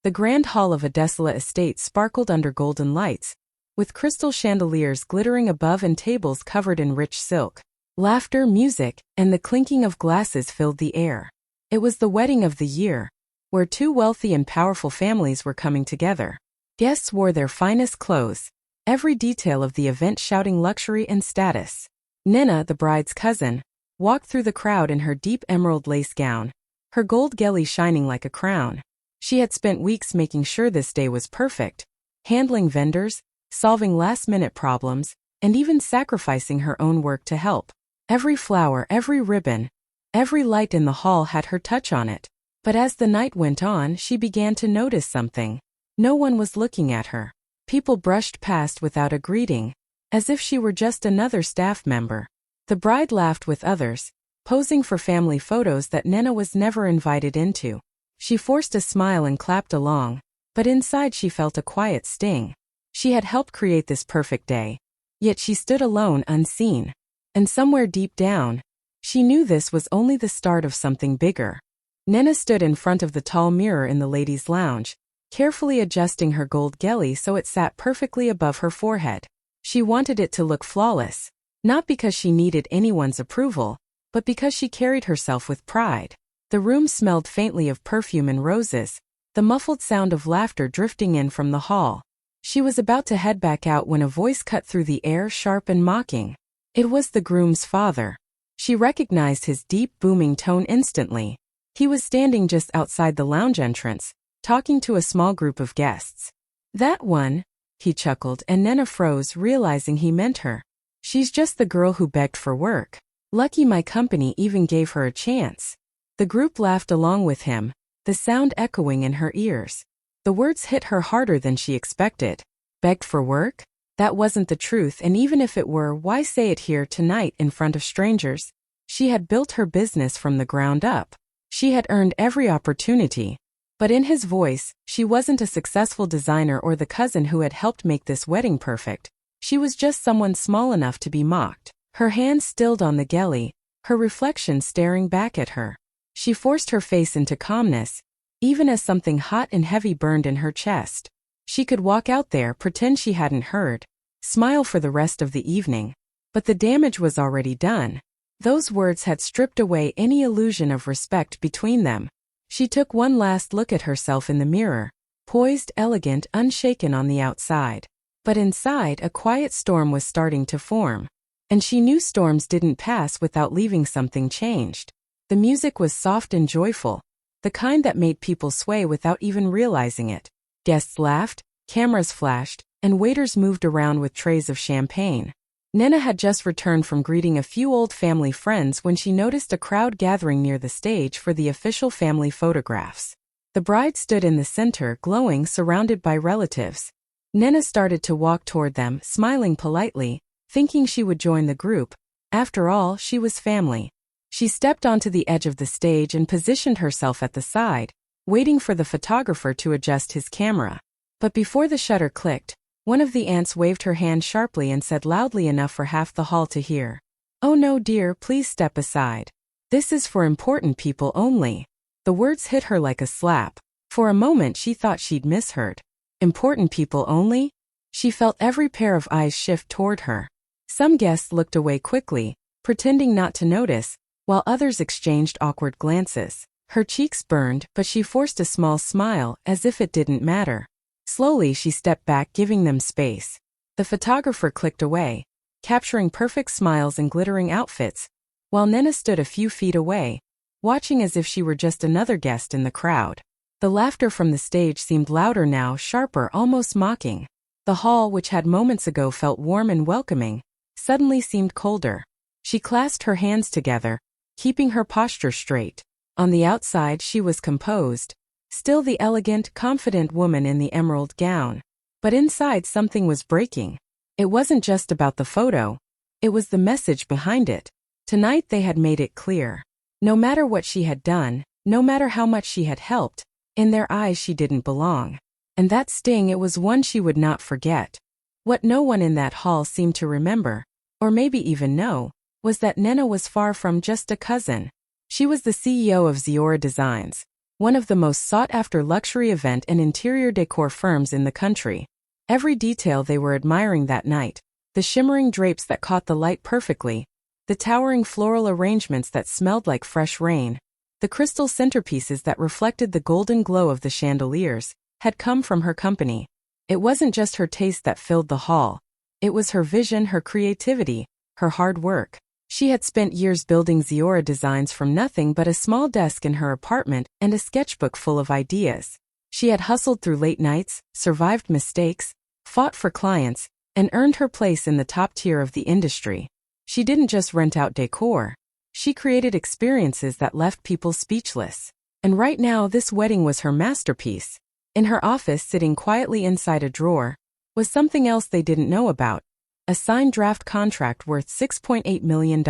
The grand hall of a desolate estate sparkled under golden lights, with crystal chandeliers glittering above and tables covered in rich silk. Laughter, music, and the clinking of glasses filled the air. It was the wedding of the year, where two wealthy and powerful families were coming together. Guests wore their finest clothes, every detail of the event shouting luxury and status. Nina, the bride's cousin, walked through the crowd in her deep emerald lace gown, her gold gelly shining like a crown. She had spent weeks making sure this day was perfect, handling vendors, solving last-minute problems, and even sacrificing her own work to help. Every flower, every ribbon, every light in the hall had her touch on it. But as the night went on, she began to notice something. No one was looking at her. People brushed past without a greeting, as if she were just another staff member. The bride laughed with others, posing for family photos that Nina was never invited into. She forced a smile and clapped along, but inside she felt a quiet sting. She had helped create this perfect day, yet she stood alone, unseen. And somewhere deep down, she knew this was only the start of something bigger. Nina stood in front of the tall mirror in the ladies' lounge, carefully adjusting her gold gelly so it sat perfectly above her forehead. She wanted it to look flawless, not because she needed anyone's approval, but because she carried herself with pride. The room smelled faintly of perfume and roses, the muffled sound of laughter drifting in from the hall. She was about to head back out when a voice cut through the air, sharp and mocking. It was the groom's father. She recognized his deep, booming tone instantly. He was standing just outside the lounge entrance, talking to a small group of guests. "That one," he chuckled, and Nina froze, realizing he meant her. "She's just the girl who begged for work. Lucky my company even gave her a chance." The group laughed along with him, the sound echoing in her ears. The words hit her harder than she expected. Begged for work? That wasn't the truth, and even if it were, why say it here tonight in front of strangers? She had built her business from the ground up. She had earned every opportunity. But in his voice, she wasn't a successful designer or the cousin who had helped make this wedding perfect. She was just someone small enough to be mocked. Her hands stilled on the gelly, her reflection staring back at her. She forced her face into calmness, even as something hot and heavy burned in her chest. She could walk out there, pretend she hadn't heard, smile for the rest of the evening. But the damage was already done. Those words had stripped away any illusion of respect between them. She took one last look at herself in the mirror, poised, elegant, unshaken on the outside. But inside, a quiet storm was starting to form. And she knew storms didn't pass without leaving something changed. The music was soft and joyful, the kind that made people sway without even realizing it. Guests laughed, cameras flashed, and waiters moved around with trays of champagne. Nina had just returned from greeting a few old family friends when she noticed a crowd gathering near the stage for the official family photographs. The bride stood in the center, glowing, surrounded by relatives. Nina started to walk toward them, smiling politely, thinking she would join the group. After all, she was family. She stepped onto the edge of the stage and positioned herself at the side, waiting for the photographer to adjust his camera. But before the shutter clicked, one of the aunts waved her hand sharply and said loudly enough for half the hall to hear, "Oh no, dear, please step aside. This is for important people only." The words hit her like a slap. For a moment she thought she'd misheard. Important people only? She felt every pair of eyes shift toward her. Some guests looked away quickly, pretending not to notice, while others exchanged awkward glances. Her cheeks burned, but she forced a small smile, as if it didn't matter. Slowly she stepped back, giving them space. The photographer clicked away, capturing perfect smiles and glittering outfits, while Nina stood a few feet away, watching as if she were just another guest in the crowd. The laughter from the stage seemed louder now, sharper, almost mocking. The hall, which had moments ago felt warm and welcoming, suddenly seemed colder. She clasped her hands together, keeping her posture straight. On the outside she was composed, still the elegant, confident woman in the emerald gown. But inside something was breaking. It wasn't just about the photo. It was the message behind it. Tonight they had made it clear. No matter what she had done, no matter how much she had helped, in their eyes she didn't belong. And that sting, it was one she would not forget. What no one in that hall seemed to remember, or maybe even know, was that Nina was far from just a cousin. She was the CEO of Ziora Designs, one of the most sought-after luxury event and interior decor firms in the country. Every detail they were admiring that night, the shimmering drapes that caught the light perfectly, the towering floral arrangements that smelled like fresh rain, the crystal centerpieces that reflected the golden glow of the chandeliers, had come from her company. It wasn't just her taste that filled the hall. It was her vision, her creativity, her hard work. She had spent years building Ziora designs from nothing but a small desk in her apartment and a sketchbook full of ideas. She had hustled through late nights, survived mistakes, fought for clients, and earned her place in the top tier of the industry. She didn't just rent out decor. She created experiences that left people speechless. And right now, this wedding was her masterpiece. In her office, sitting quietly inside a drawer, was something else they didn't know about: a signed draft contract worth $6.8 million.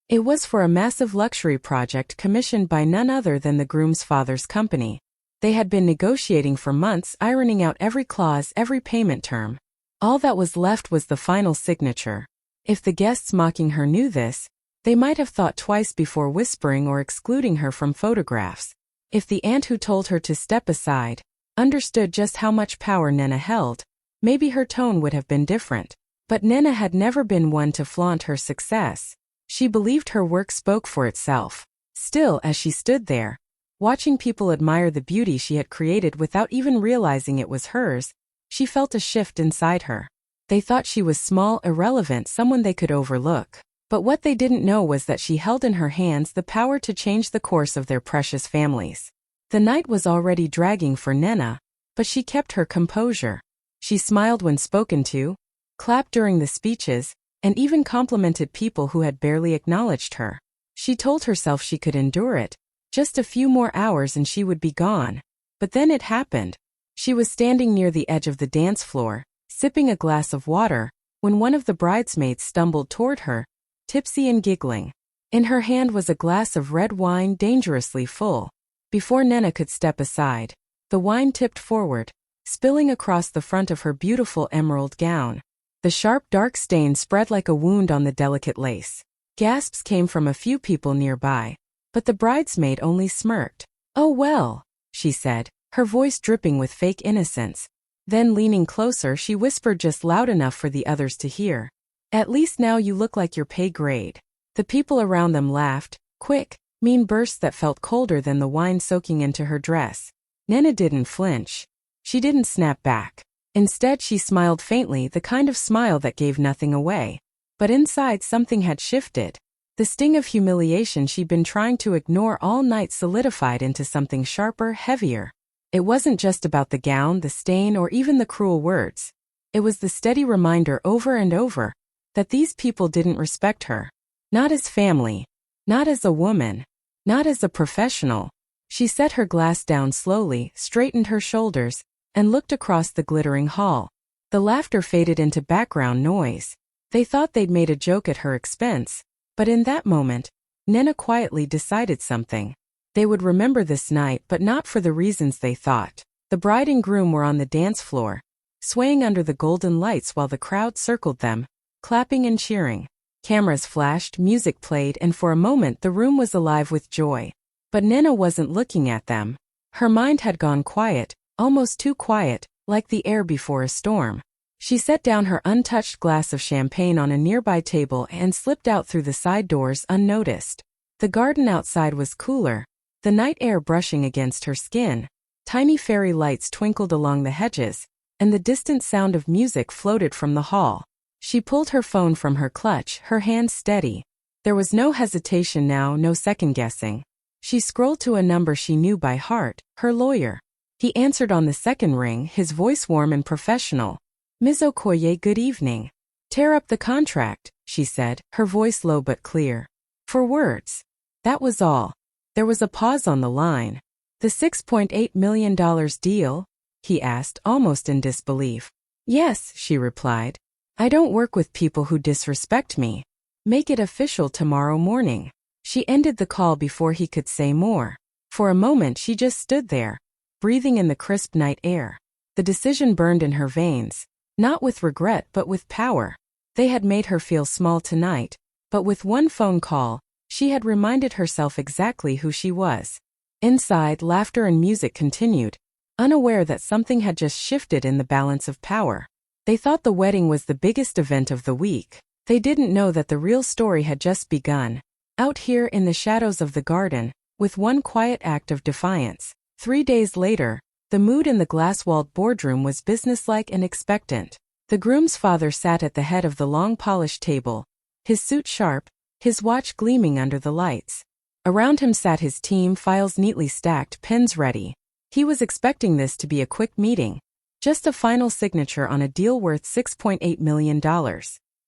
It was for a massive luxury project commissioned by none other than the groom's father's company. They had been negotiating for months, ironing out every clause, every payment term. All that was left was the final signature. If the guests mocking her knew this, they might have thought twice before whispering or excluding her from photographs. If the aunt who told her to step aside understood just how much power Nena held, maybe her tone would have been different. But Nena had never been one to flaunt her success. She believed her work spoke for itself. Still, as she stood there, watching people admire the beauty she had created without even realizing it was hers, she felt a shift inside her. They thought she was small, irrelevant, someone they could overlook. But what they didn't know was that she held in her hands the power to change the course of their precious families. The night was already dragging for Nena, but she kept her composure. She smiled when spoken to, clapped during the speeches, and even complimented people who had barely acknowledged her. She told herself she could endure it. Just a few more hours and she would be gone. But then it happened. She was standing near the edge of the dance floor, sipping a glass of water, when one of the bridesmaids stumbled toward her, tipsy and giggling. In her hand was a glass of red wine, dangerously full. Before Nena could step aside, the wine tipped forward, spilling across the front of her beautiful emerald gown. The sharp, dark stain spread like a wound on the delicate lace. Gasps came from a few people nearby, but the bridesmaid only smirked. "Oh well," she said, her voice dripping with fake innocence. Then, leaning closer, she whispered just loud enough for the others to hear, "At least now you look like your pay grade." The people around them laughed, quick, mean bursts that felt colder than the wine soaking into her dress. Nena didn't flinch. She didn't snap back. Instead, she smiled faintly, the kind of smile that gave nothing away. But inside, something had shifted. The sting of humiliation she'd been trying to ignore all night solidified into something sharper, heavier. It wasn't just about the gown, the stain, or even the cruel words. It was the steady reminder over and over that these people didn't respect her. Not as family. Not as a woman. Not as a professional. She set her glass down slowly, straightened her shoulders, and looked across the glittering hall. The laughter faded into background noise. They thought they'd made a joke at her expense, but in that moment, Nena quietly decided something. They would remember this night, but not for the reasons they thought. The bride and groom were on the dance floor, swaying under the golden lights while the crowd circled them, clapping and cheering. Cameras flashed, music played, and for a moment the room was alive with joy. But Nena wasn't looking at them. Her mind had gone quiet, almost too quiet, like the air before a storm. She set down her untouched glass of champagne on a nearby table and slipped out through the side doors unnoticed. The garden outside was cooler, the night air brushing against her skin. Tiny fairy lights twinkled along the hedges, and the distant sound of music floated from the hall. She pulled her phone from her clutch, her hands steady. There was no hesitation now, no second-guessing. She scrolled to a number she knew by heart, her lawyer. He answered on the second ring, his voice warm and professional. "Ms. Okoye, good evening." "Tear up the contract," she said, her voice low but clear. "For words." That was all. There was a pause on the line. "The $6.8 million deal?" he asked, almost in disbelief. "Yes," she replied. "I don't work with people who disrespect me. Make it official tomorrow morning." She ended the call before he could say more. For a moment she just stood there, breathing in the crisp night air. The decision burned in her veins, not with regret but with power. They had made her feel small tonight, but with one phone call, she had reminded herself exactly who she was. Inside, laughter and music continued, unaware that something had just shifted in the balance of power. They thought the wedding was the biggest event of the week. They didn't know that the real story had just begun. Out here in the shadows of the garden, with one quiet act of defiance. 3 days later, the mood in the glass-walled boardroom was businesslike and expectant. The groom's father sat at the head of the long polished table, his suit sharp, his watch gleaming under the lights. Around him sat his team, files neatly stacked, pens ready. He was expecting this to be a quick meeting. Just a final signature on a deal worth $6.8 million.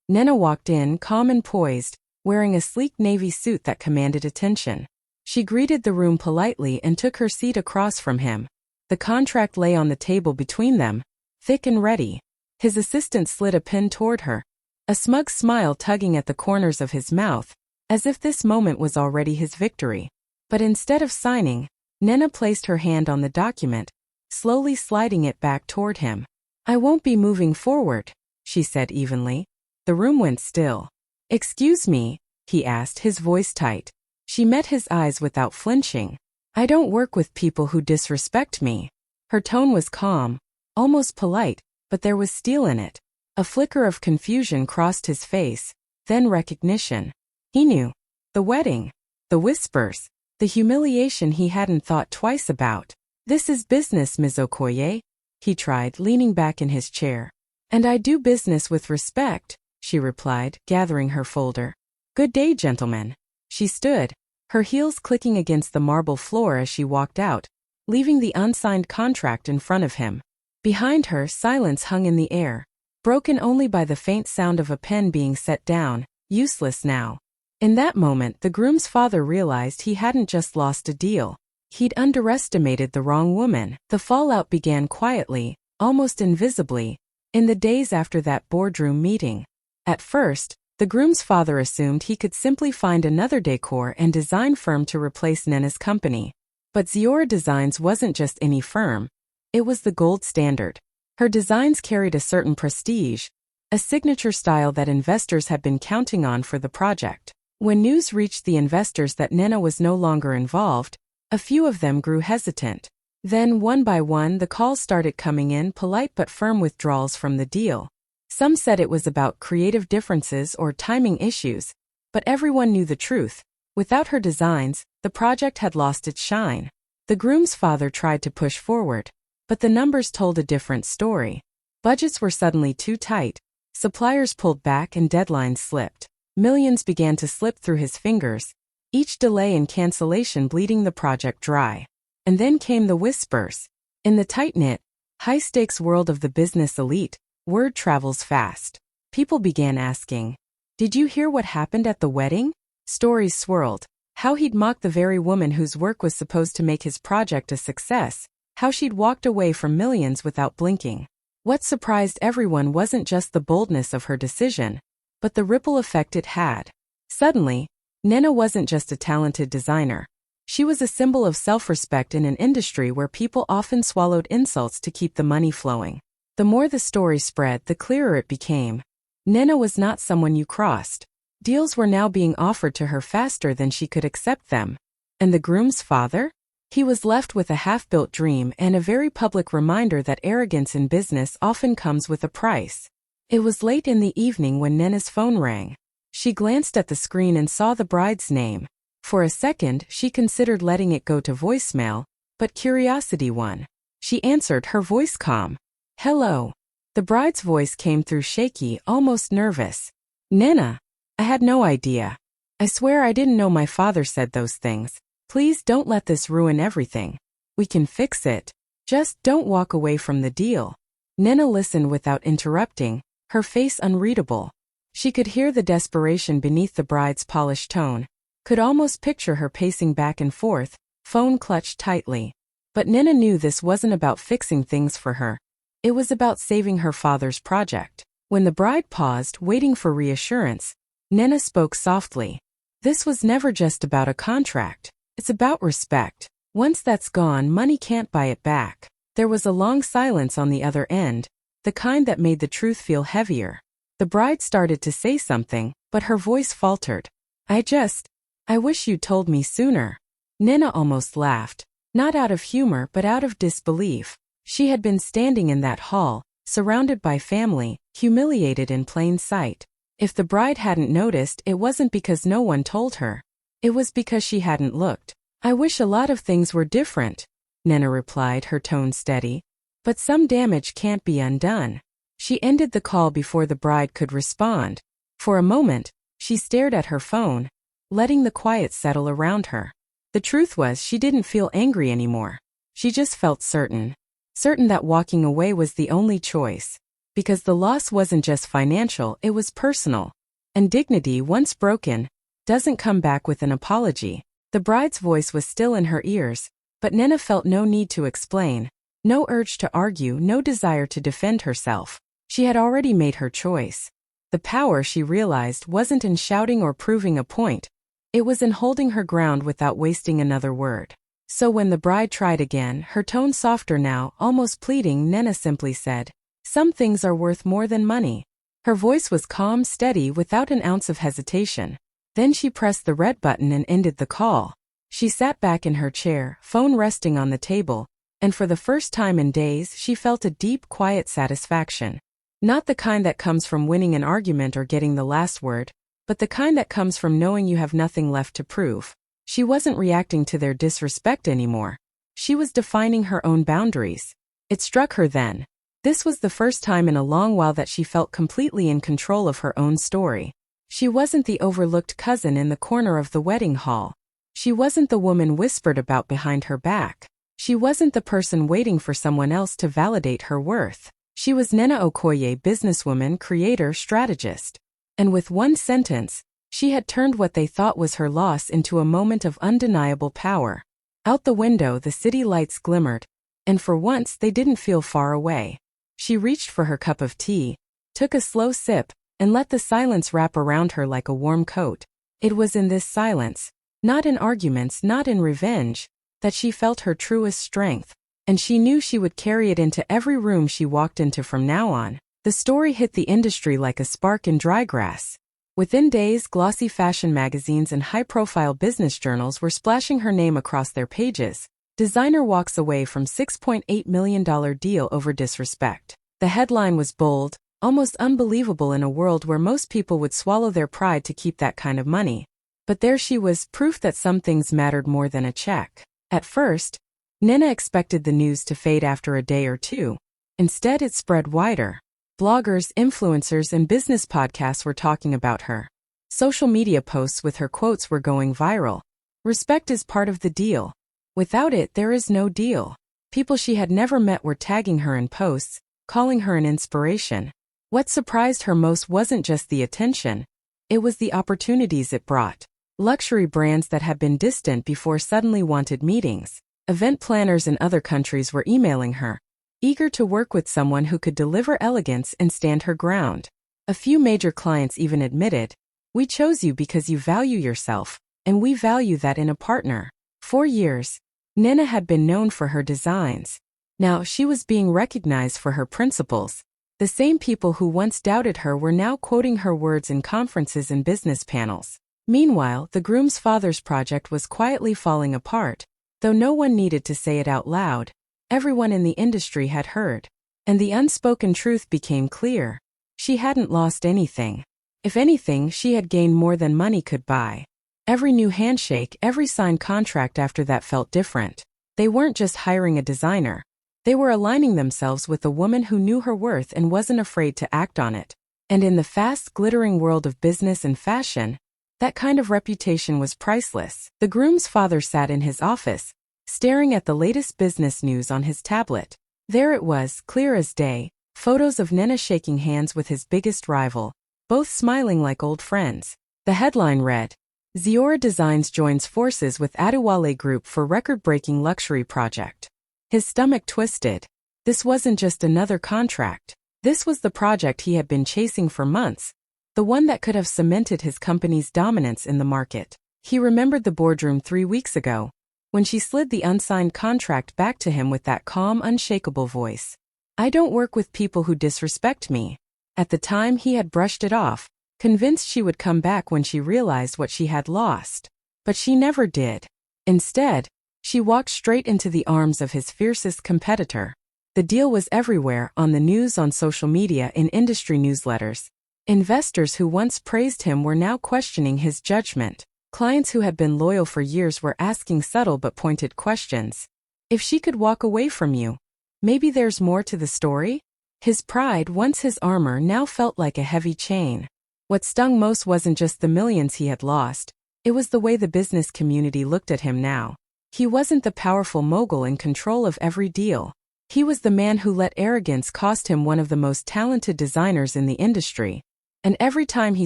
Nena walked in, calm and poised, wearing a sleek navy suit that commanded attention. She greeted the room politely and took her seat across from him. The contract lay on the table between them, thick and ready. His assistant slid a pen toward her, a smug smile tugging at the corners of his mouth, as if this moment was already his victory. But instead of signing, Nena placed her hand on the document, slowly sliding it back toward him. "I won't be moving forward," she said evenly. The room went still. "Excuse me?" he asked, his voice tight. She met his eyes without flinching. "I don't work with people who disrespect me." Her tone was calm, almost polite, but there was steel in it. A flicker of confusion crossed his face, then recognition. He knew. The wedding. The whispers. The humiliation he hadn't thought twice about. "This is business, Ms. Okoye," he tried, leaning back in his chair. "And I do business with respect," she replied, gathering her folder. "Good day, gentlemen." She stood, her heels clicking against the marble floor as she walked out, leaving the unsigned contract in front of him. Behind her, silence hung in the air, broken only by the faint sound of a pen being set down, useless now. In that moment, the groom's father realized he hadn't just lost a deal. He'd underestimated the wrong woman. The fallout began quietly, almost invisibly, in the days after that boardroom meeting. At first, the groom's father assumed he could simply find another decor and design firm to replace Nena's company. But Ziora Designs wasn't just any firm. It was the gold standard. Her designs carried a certain prestige, a signature style that investors had been counting on for the project. When news reached the investors that Nena was no longer involved, a few of them grew hesitant. Then, one by one, the calls started coming in, polite but firm withdrawals from the deal. Some said it was about creative differences or timing issues, but everyone knew the truth. Without her designs, the project had lost its shine. The groom's father tried to push forward, but the numbers told a different story. Budgets were suddenly too tight, suppliers pulled back and deadlines slipped. Millions began to slip through his fingers, each delay and cancellation bleeding the project dry. And then came the whispers. In the tight-knit, high-stakes world of the business elite, word travels fast. People began asking, "Did you hear what happened at the wedding?" Stories swirled. How he'd mocked the very woman whose work was supposed to make his project a success. How she'd walked away from millions without blinking. What surprised everyone wasn't just the boldness of her decision, but the ripple effect it had. Suddenly, Nena wasn't just a talented designer. She was a symbol of self-respect in an industry where people often swallowed insults to keep the money flowing. The more the story spread, the clearer it became. Nena was not someone you crossed. Deals were now being offered to her faster than she could accept them. And the groom's father? He was left with a half-built dream and a very public reminder that arrogance in business often comes with a price. It was late in the evening when Nena's phone rang. She glanced at the screen and saw the bride's name. For a second, she considered letting it go to voicemail, but curiosity won. She answered, her voice calm. "Hello." The bride's voice came through shaky, almost nervous. "Nena, I had no idea. I swear I didn't know my father said those things. Please don't let this ruin everything. We can fix it. Just don't walk away from the deal." Nena listened without interrupting, her face unreadable. She could hear the desperation beneath the bride's polished tone, could almost picture her pacing back and forth, phone clutched tightly. But Nena knew this wasn't about fixing things for her. It was about saving her father's project. When the bride paused, waiting for reassurance, Nena spoke softly. "This was never just about a contract. It's about respect. Once that's gone, money can't buy it back." There was a long silence on the other end, the kind that made the truth feel heavier. The bride started to say something, but her voice faltered. I wish you'd told me sooner." Nina almost laughed, not out of humor but out of disbelief. She had been standing in that hall, surrounded by family, humiliated in plain sight. If the bride hadn't noticed, it wasn't because no one told her. It was because she hadn't looked. "I wish a lot of things were different," Nina replied, her tone steady. "But some damage can't be undone." She ended the call before the bride could respond. For a moment, she stared at her phone, letting the quiet settle around her. The truth was, she didn't feel angry anymore. She just felt certain. Certain that walking away was the only choice. Because the loss wasn't just financial, it was personal. And dignity, once broken, doesn't come back with an apology. The bride's voice was still in her ears, but Nina felt no need to explain, no urge to argue, no desire to defend herself. She had already made her choice. The power, she realized, wasn't in shouting or proving a point. It was in holding her ground without wasting another word. So when the bride tried again, her tone softer now, almost pleading, Nina simply said, "Some things are worth more than money." Her voice was calm, steady, without an ounce of hesitation. Then she pressed the red button and ended the call. She sat back in her chair, phone resting on the table, and for the first time in days she felt a deep, quiet satisfaction. Not the kind that comes from winning an argument or getting the last word, but the kind that comes from knowing you have nothing left to prove. She wasn't reacting to their disrespect anymore. She was defining her own boundaries. It struck her then. This was the first time in a long while that she felt completely in control of her own story. She wasn't the overlooked cousin in the corner of the wedding hall. She wasn't the woman whispered about behind her back. She wasn't the person waiting for someone else to validate her worth. She was Nina Okoye, businesswoman, creator, strategist. And with one sentence, she had turned what they thought was her loss into a moment of undeniable power. Out the window, the city lights glimmered, and for once they didn't feel far away. She reached for her cup of tea, took a slow sip, and let the silence wrap around her like a warm coat. It was in this silence, not in arguments, not in revenge, that she felt her truest strength, and she knew she would carry it into every room she walked into from now on. The story hit the industry like a spark in dry grass. Within days, glossy fashion magazines and high-profile business journals were splashing her name across their pages. Designer walks away from $6.8 million deal over disrespect. The headline was bold, almost unbelievable in a world where most people would swallow their pride to keep that kind of money. But there she was, proof that some things mattered more than a check. At first, Nina expected the news to fade after a day or two. Instead, it spread wider. Bloggers, influencers, and business podcasts were talking about her. Social media posts with her quotes were going viral. Respect is part of the deal. Without it, there is no deal. People she had never met were tagging her in posts, calling her an inspiration. What surprised her most wasn't just the attention. It was the opportunities it brought. Luxury brands that had been distant before suddenly wanted meetings. Event planners in other countries were emailing her, eager to work with someone who could deliver elegance and stand her ground. A few major clients even admitted, "We chose you because you value yourself, and we value that in a partner." For years, Nina had been known for her designs. Now she was being recognized for her principles. The same people who once doubted her were now quoting her words in conferences and business panels. Meanwhile, the groom's father's project was quietly falling apart, though no one needed to say it out loud. Everyone in the industry had heard, and the unspoken truth became clear. She hadn't lost anything. If anything, she had gained more than money could buy. Every new handshake, every signed contract after that felt different. They weren't just hiring a designer. They were aligning themselves with a woman who knew her worth and wasn't afraid to act on it. And in the fast, glittering world of business and fashion, that kind of reputation was priceless. The groom's father sat in his office, staring at the latest business news on his tablet. There it was, clear as day, photos of Nina shaking hands with his biggest rival, both smiling like old friends. The headline read, "Ziora Designs joins forces with Adewale Group for record-breaking luxury project." His stomach twisted. This wasn't just another contract. This was the project he had been chasing for months, the one that could have cemented his company's dominance in the market. He remembered the boardroom 3 weeks ago, when she slid the unsigned contract back to him with that calm, unshakable voice. "I don't work with people who disrespect me." At the time, he had brushed it off, convinced she would come back when she realized what she had lost. But she never did. Instead, she walked straight into the arms of his fiercest competitor. The deal was everywhere, on the news, on social media, in industry newsletters. Investors who once praised him were now questioning his judgment. Clients who had been loyal for years were asking subtle but pointed questions. If she could walk away from you, maybe there's more to the story? His pride, once his armor, now felt like a heavy chain. What stung most wasn't just the millions he had lost, it was the way the business community looked at him now. He wasn't the powerful mogul in control of every deal. He was the man who let arrogance cost him one of the most talented designers in the industry. And every time he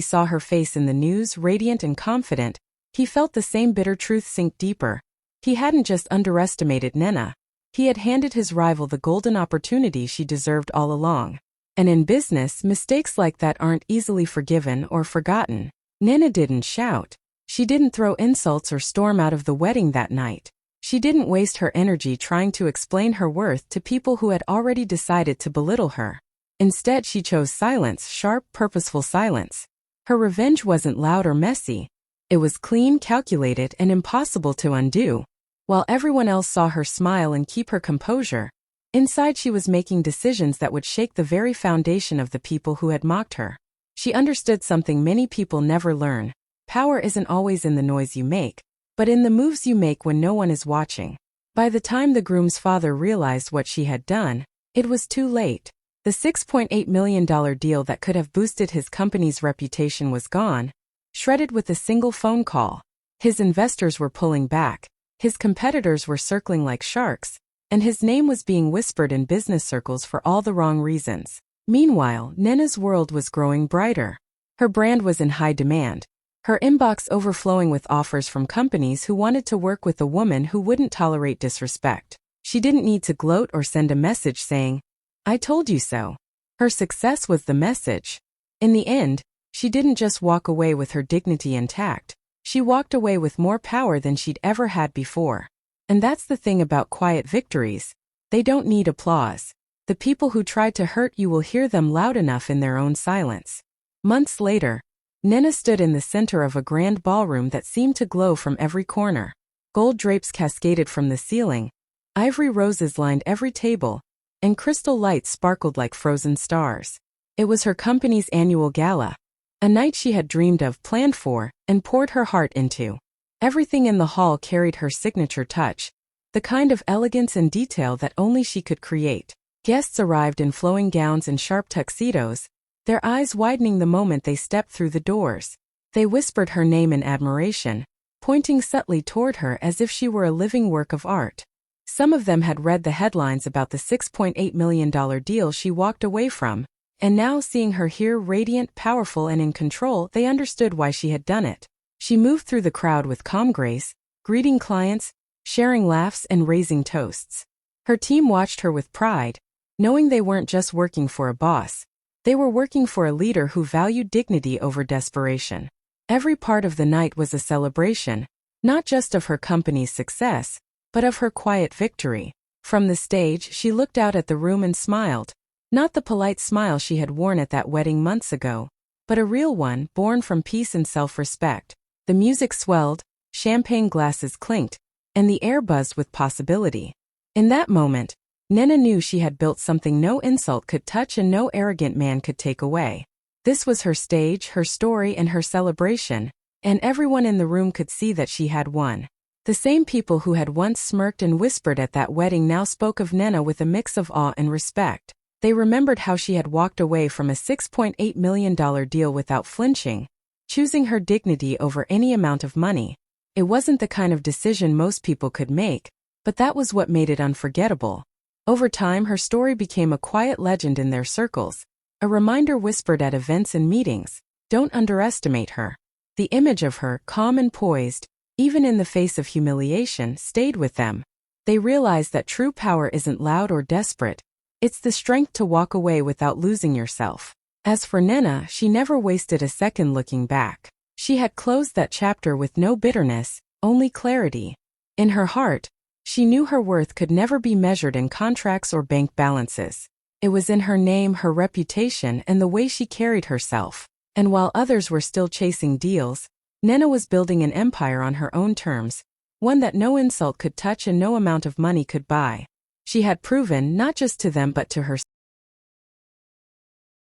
saw her face in the news, radiant and confident, he felt the same bitter truth sink deeper. He hadn't just underestimated Nena. He had handed his rival the golden opportunity she deserved all along. And in business, mistakes like that aren't easily forgiven or forgotten. Nena didn't shout. She didn't throw insults or storm out of the wedding that night. She didn't waste her energy trying to explain her worth to people who had already decided to belittle her. Instead, she chose silence, sharp, purposeful silence. Her revenge wasn't loud or messy. It was clean, calculated, and impossible to undo. While everyone else saw her smile and keep her composure, inside she was making decisions that would shake the very foundation of the people who had mocked her. She understood something many people never learn. Power isn't always in the noise you make, but in the moves you make when no one is watching. By the time the groom's father realized what she had done, it was too late. The $6.8 million deal that could have boosted his company's reputation was gone, shredded with a single phone call. His investors were pulling back, his competitors were circling like sharks, and his name was being whispered in business circles for all the wrong reasons. Meanwhile, Nena's world was growing brighter. Her brand was in high demand, her inbox overflowing with offers from companies who wanted to work with a woman who wouldn't tolerate disrespect. She didn't need to gloat or send a message saying, "I told you so." Her success was the message. In the end, she didn't just walk away with her dignity intact. She walked away with more power than she'd ever had before. And that's the thing about quiet victories. They don't need applause. The people who tried to hurt you will hear them loud enough in their own silence. Months later, Nena stood in the center of a grand ballroom that seemed to glow from every corner. Gold drapes cascaded from the ceiling, ivory roses lined every table, and crystal lights sparkled like frozen stars. It was her company's annual gala, a night she had dreamed of, planned for, and poured her heart into. Everything in the hall carried her signature touch, the kind of elegance and detail that only she could create. Guests arrived in flowing gowns and sharp tuxedos, their eyes widening the moment they stepped through the doors. They whispered her name in admiration, pointing subtly toward her as if she were a living work of art. Some of them had read the headlines about the $6.8 million deal she walked away from, and now seeing her here radiant, powerful, and in control, they understood why she had done it. She moved through the crowd with calm grace, greeting clients, sharing laughs, and raising toasts. Her team watched her with pride, knowing they weren't just working for a boss. They were working for a leader who valued dignity over desperation. Every part of the night was a celebration, not just of her company's success, but of her quiet victory. From the stage, she looked out at the room and smiled. Not the polite smile she had worn at that wedding months ago, but a real one born from peace and self-respect. The music swelled, champagne glasses clinked, and the air buzzed with possibility. In that moment, Nena knew she had built something no insult could touch and no arrogant man could take away. This was her stage, her story, and her celebration, and everyone in the room could see that she had won. The same people who had once smirked and whispered at that wedding now spoke of Nena with a mix of awe and respect. They remembered how she had walked away from a $6.8 million deal without flinching, choosing her dignity over any amount of money. It wasn't the kind of decision most people could make, but that was what made it unforgettable. Over time, her story became a quiet legend in their circles, a reminder whispered at events and meetings. Don't underestimate her. The image of her, calm and poised, even in the face of humiliation, stayed with them. They realized that true power isn't loud or desperate. It's the strength to walk away without losing yourself. As for Nena, she never wasted a second looking back. She had closed that chapter with no bitterness, only clarity. In her heart, she knew her worth could never be measured in contracts or bank balances. It was in her name, her reputation, and the way she carried herself. And while others were still chasing deals, Nena was building an empire on her own terms, one that no insult could touch and no amount of money could buy. She had proven not just to them but to herself